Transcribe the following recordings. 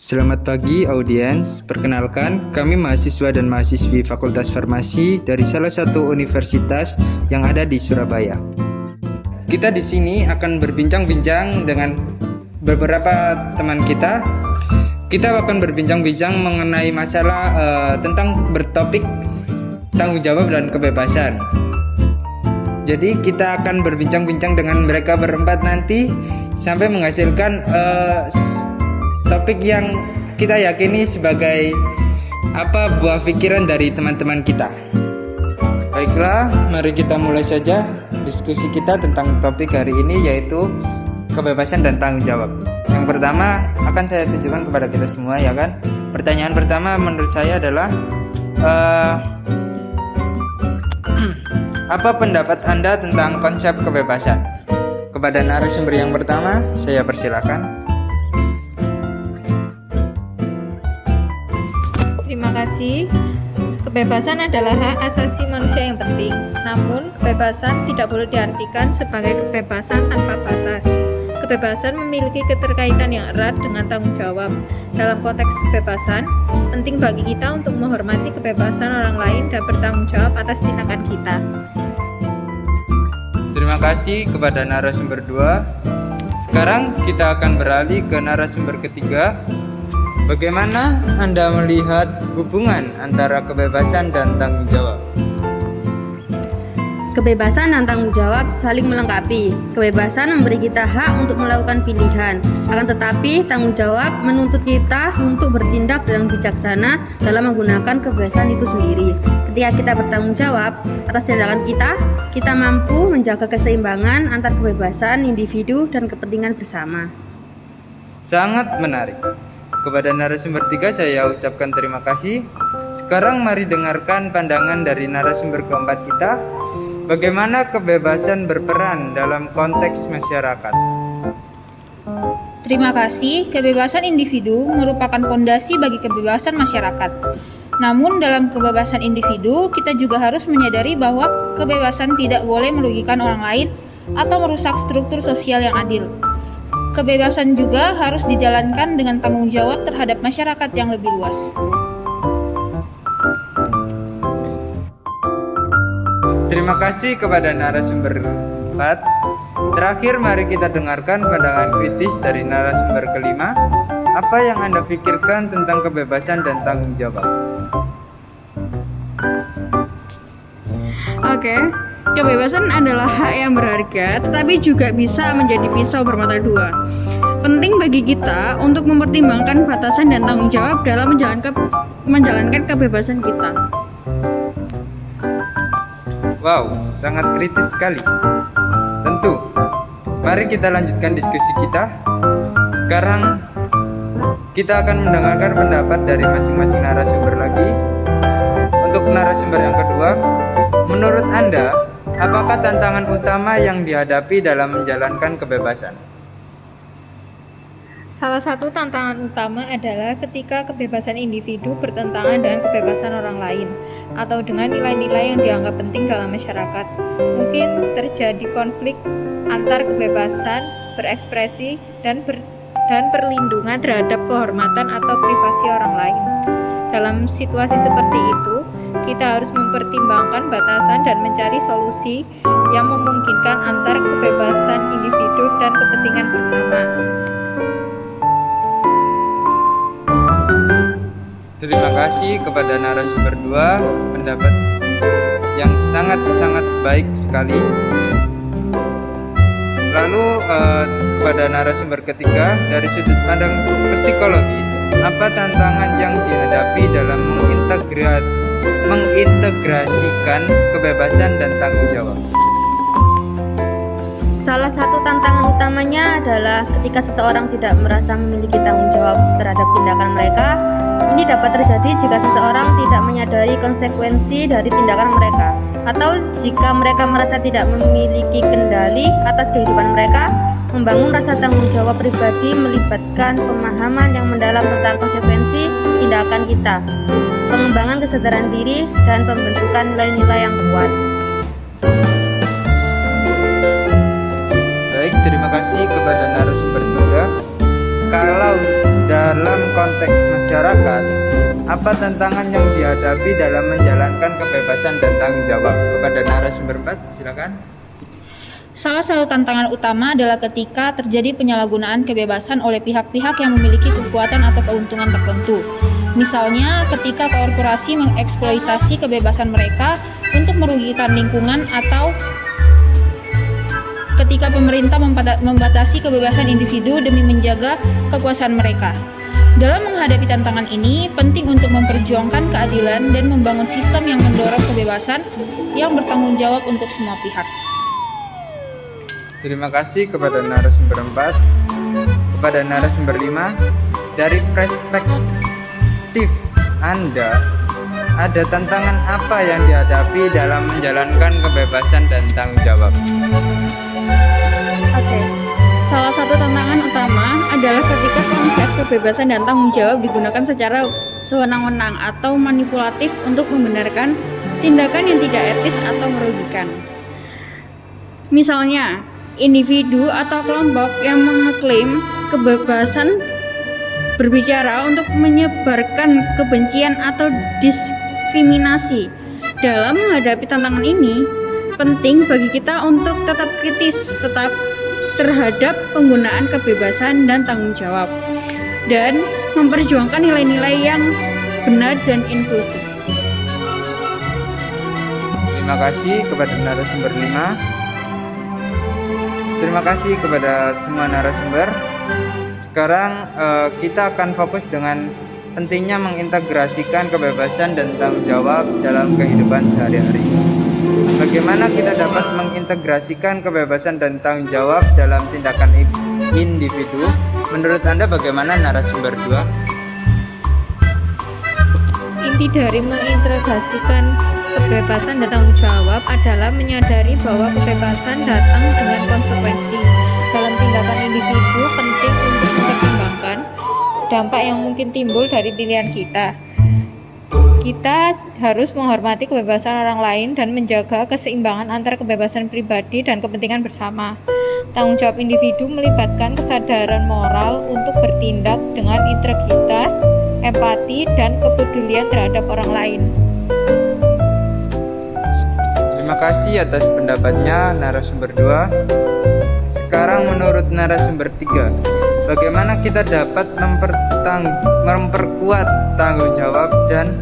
Selamat pagi audiens, perkenalkan kami mahasiswa dan mahasiswi Fakultas Farmasi dari salah satu universitas yang ada di Surabaya. Kita di sini akan berbincang-bincang dengan beberapa teman kita. Kita akan berbincang-bincang mengenai masalah tentang bertopik tanggung jawab dan kebebasan. Jadi kita akan berbincang-bincang dengan mereka berempat nanti sampai menghasilkan topik yang kita yakini sebagai buah pikiran dari teman-teman kita. Baiklah, mari kita mulai saja diskusi kita tentang topik hari ini, yaitu kebebasan dan tanggung jawab. Yang pertama akan saya tujukan kepada kita semua, ya kan? Pertanyaan pertama menurut saya adalah apa pendapat Anda tentang konsep kebebasan? Kepada narasumber yang pertama, saya persilakan. Terima kasih. Kebebasan adalah hak asasi manusia yang penting. Namun, kebebasan tidak boleh diartikan sebagai kebebasan tanpa batas. Kebebasan memiliki keterkaitan yang erat dengan tanggung jawab. Dalam konteks kebebasan, penting bagi kita untuk menghormati kebebasan orang lain dan bertanggung jawab atas tindakan kita. Terima kasih kepada narasumber 2. Sekarang kita akan beralih ke narasumber ketiga. Bagaimana Anda melihat hubungan antara kebebasan dan tanggung jawab? Kebebasan dan tanggung jawab saling melengkapi. Kebebasan memberi kita hak untuk melakukan pilihan, akan tetapi tanggung jawab menuntut kita untuk bertindak dengan bijaksana dalam menggunakan kebebasan itu sendiri. Ketika kita bertanggung jawab atas tindakan kita mampu menjaga keseimbangan antar kebebasan individu dan kepentingan bersama. Sangat menarik. Kepada narasumber 3 saya ucapkan terima kasih. Sekarang mari dengarkan pandangan dari narasumber keempat kita. Bagaimana kebebasan berperan dalam konteks masyarakat? Terima kasih. Kebebasan individu merupakan fondasi bagi kebebasan masyarakat. Namun dalam kebebasan individu, kita juga harus menyadari bahwa kebebasan tidak boleh merugikan orang lain atau merusak struktur sosial yang adil. Kebebasan juga harus dijalankan dengan tanggung jawab terhadap masyarakat yang lebih luas. Terima kasih kepada narasumber 4. Terakhir, mari kita dengarkan pandangan kritis dari narasumber kelima. Apa yang Anda pikirkan tentang kebebasan dan tanggung jawab? Oke. Kebebasan adalah hak yang berharga, tetapi juga bisa menjadi pisau bermata dua. Penting bagi kita untuk mempertimbangkan batasan dan tanggung jawab dalam menjalankan kebebasan kita. Wow, sangat kritis sekali. Tentu. Mari kita lanjutkan diskusi kita. Sekarang kita akan mendengarkan pendapat dari masing-masing narasumber lagi. Untuk narasumber yang kedua, menurut Anda, apakah tantangan utama yang dihadapi dalam menjalankan kebebasan? Salah satu tantangan utama adalah ketika kebebasan individu bertentangan dengan kebebasan orang lain atau dengan nilai-nilai yang dianggap penting dalam masyarakat. Mungkin terjadi konflik antar kebebasan berekspresi dan perlindungan terhadap kehormatan atau privasi orang lain. Dalam situasi seperti itu, kita harus mempertimbangkan batasan dan mencari solusi yang memungkinkan antar kebebasan individu dan kepentingan bersama. Terima kasih kepada narasumber 2, pendapat yang sangat-sangat baik sekali. Lalu kepada narasumber ketiga, dari sudut pandang psikologis, apa tantangan yang dihadapi dalam mengintegrasikan kebebasan dan tanggung jawab? Salah satu tantangan utamanya adalah ketika seseorang tidak merasa memiliki tanggung jawab terhadap tindakan mereka. Ini dapat terjadi jika seseorang tidak menyadari konsekuensi dari tindakan mereka, atau jika mereka merasa tidak memiliki kendali atas kehidupan mereka. Membangun rasa tanggung jawab pribadi melibatkan pemahaman yang mendalam tentang konsekuensi tindakan kita, pengembangan kesadaran diri, dan pembentukan nilai-nilai yang kuat. Baik, terima kasih kepada narasumber 3. kalau dalam konteks masyarakat, apa tantangan yang dihadapi dalam menjalankan kebebasan dan tanggung jawab? Kepada narasumber 4, silakan. Salah satu tantangan utama adalah ketika terjadi penyalahgunaan kebebasan oleh pihak-pihak yang memiliki kekuatan atau keuntungan tertentu. Misalnya, ketika korporasi mengeksploitasi kebebasan mereka untuk merugikan lingkungan, atau ketika pemerintah membatasi kebebasan individu demi menjaga kekuasaan mereka. Dalam menghadapi tantangan ini, penting untuk memperjuangkan keadilan dan membangun sistem yang mendorong kebebasan yang bertanggung jawab untuk semua pihak. Terima kasih kepada narasumber 4. Kepada narasumber 5, dari perspektif Anda, ada tantangan apa yang dihadapi dalam menjalankan kebebasan dan tanggung jawab? Oke. Salah satu tantangan utama adalah ketika konsep kebebasan dan tanggung jawab digunakan secara sewenang-wenang atau manipulatif untuk membenarkan tindakan yang tidak etis atau merugikan. Misalnya, individu atau kelompok yang mengeklaim kebebasan berbicara untuk menyebarkan kebencian atau diskriminasi. Dalam menghadapi tantangan ini, penting bagi kita untuk tetap kritis terhadap penggunaan kebebasan dan tanggung jawab, dan memperjuangkan nilai-nilai yang benar dan inklusif. Terima kasih kepada narasumber 5. Terima kasih kepada semua narasumber. Sekarang kita akan fokus dengan pentingnya mengintegrasikan kebebasan dan tanggung jawab dalam kehidupan sehari-hari. Bagaimana kita dapat mengintegrasikan kebebasan dan tanggung jawab dalam tindakan individu? Menurut Anda bagaimana, narasumber 2? Inti dari mengintegrasikan kebebasan dan tanggung jawab adalah menyadari bahwa kebebasan datang dengan konsekuensi. Dalam tindakan individu, penting untuk mempertimbangkan dampak yang mungkin timbul dari pilihan kita. Kita harus menghormati kebebasan orang lain dan menjaga keseimbangan antara kebebasan pribadi dan kepentingan bersama. Tanggung jawab individu melibatkan kesadaran moral untuk bertindak dengan integritas, empati, dan kepedulian terhadap orang lain. Terima kasih atas pendapatnya narasumber 2. Sekarang menurut narasumber 3, bagaimana kita dapat memperkuat tanggung jawab dan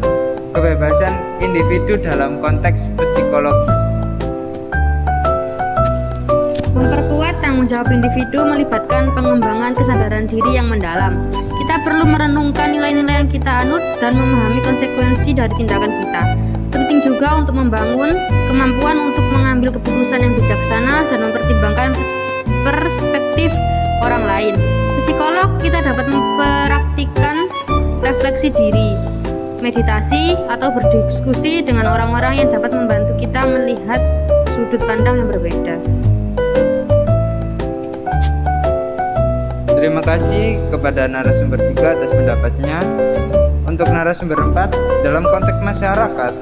kebebasan individu dalam konteks psikologis? Memperkuat tanggung jawab individu melibatkan pengembangan kesadaran diri yang mendalam. Kita perlu merenungkan nilai-nilai yang kita anut dan memahami konsekuensi dari tindakan kita. Penting juga untuk membangun kemampuan untuk mengambil keputusan yang bijaksana dan mempertimbangkan perspektif orang lain. Psikolog, kita dapat mempraktikkan refleksi diri, meditasi, atau berdiskusi dengan orang-orang yang dapat membantu kita melihat sudut pandang yang berbeda. Terima kasih kepada narasumber 3 atas pendapatnya. Untuk narasumber 4, dalam konteks masyarakat,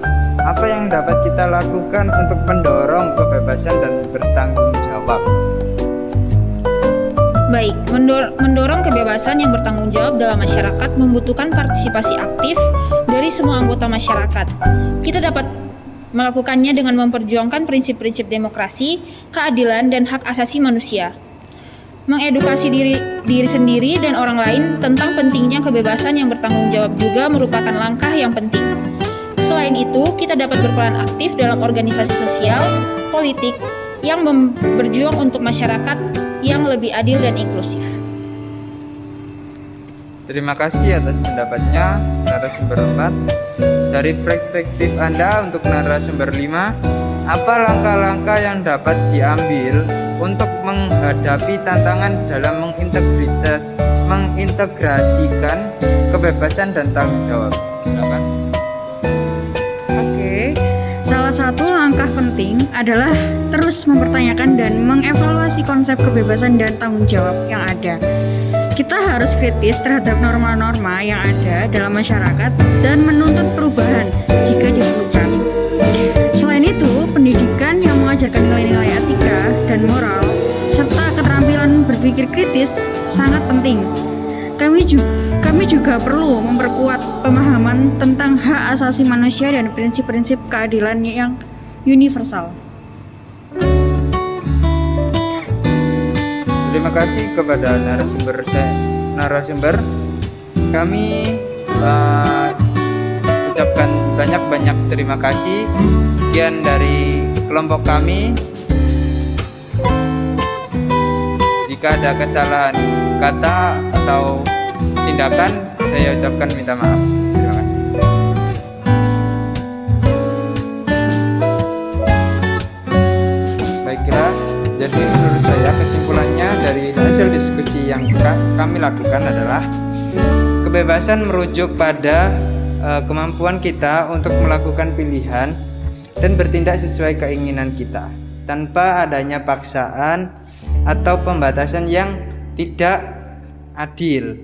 apa yang dapat kita lakukan untuk mendorong kebebasan dan bertanggung jawab? Baik, mendorong kebebasan yang bertanggung jawab dalam masyarakat membutuhkan partisipasi aktif dari semua anggota masyarakat. Kita dapat melakukannya dengan memperjuangkan prinsip-prinsip demokrasi, keadilan, dan hak asasi manusia. Mengedukasi diri sendiri dan orang lain tentang pentingnya kebebasan yang bertanggung jawab juga merupakan langkah yang penting. Selain itu, kita dapat berperan aktif dalam organisasi sosial, politik, yang berjuang untuk masyarakat yang lebih adil dan inklusif. Terima kasih atas pendapatnya narasumber 4. Dari perspektif Anda untuk narasumber 5, apa langkah-langkah yang dapat diambil untuk menghadapi tantangan dalam mengintegrasikan kebebasan dan tanggung jawab? Silakan. Salah satu langkah penting adalah terus mempertanyakan dan mengevaluasi konsep kebebasan dan tanggung jawab yang ada. Kita harus kritis terhadap norma-norma yang ada dalam masyarakat dan menuntut perubahan jika diperlukan. Selain itu, pendidikan yang mengajarkan nilai-nilai etika dan moral serta keterampilan berpikir kritis sangat penting. Kami juga perlu memperkuat pemahaman tentang hak asasi manusia dan prinsip-prinsip keadilan yang universal. Terima kasih kepada narasumber. Kami ucapkan banyak-banyak terima kasih. Sekian dari kelompok kami. Jika ada kesalahan kata atau tindakan, saya ucapkan minta maaf. Terima kasih. Baiklah, jadi menurut saya kesimpulannya dari hasil diskusi yang kami lakukan adalah kebebasan merujuk pada kemampuan kita untuk melakukan pilihan dan bertindak sesuai keinginan kita tanpa adanya paksaan atau pembatasan yang tidak adil.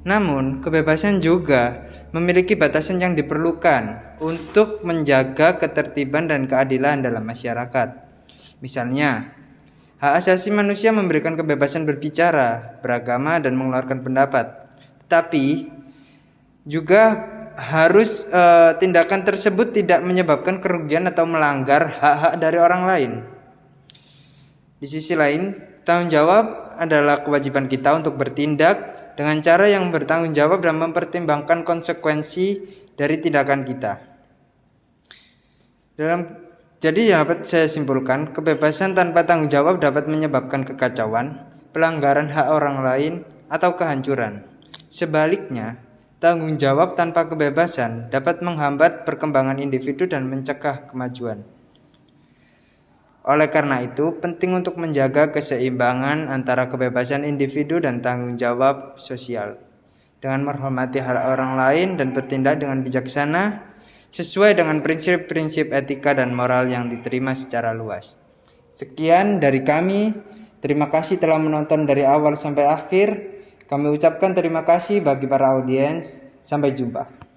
Namun, kebebasan juga memiliki batasan yang diperlukan untuk menjaga ketertiban dan keadilan dalam masyarakat. Misalnya, hak asasi manusia memberikan kebebasan berbicara, beragama, dan mengeluarkan pendapat. Tetapi, juga harus tindakan tersebut tidak menyebabkan kerugian atau melanggar hak-hak dari orang lain. Di sisi lain, tanggung jawab adalah kewajiban kita untuk bertindak dengan cara yang bertanggung jawab dan mempertimbangkan konsekuensi dari tindakan kita. Jadi dapat saya simpulkan, kebebasan tanpa tanggung jawab dapat menyebabkan kekacauan, pelanggaran hak orang lain, atau kehancuran. Sebaliknya, tanggung jawab tanpa kebebasan dapat menghambat perkembangan individu dan mencegah kemajuan. Oleh karena itu, penting untuk menjaga keseimbangan antara kebebasan individu dan tanggung jawab sosial, dengan menghormati hak orang lain dan bertindak dengan bijaksana sesuai dengan prinsip-prinsip etika dan moral yang diterima secara luas. Sekian dari kami. Terima kasih telah menonton dari awal sampai akhir. Kami ucapkan terima kasih bagi para audiens. Sampai jumpa.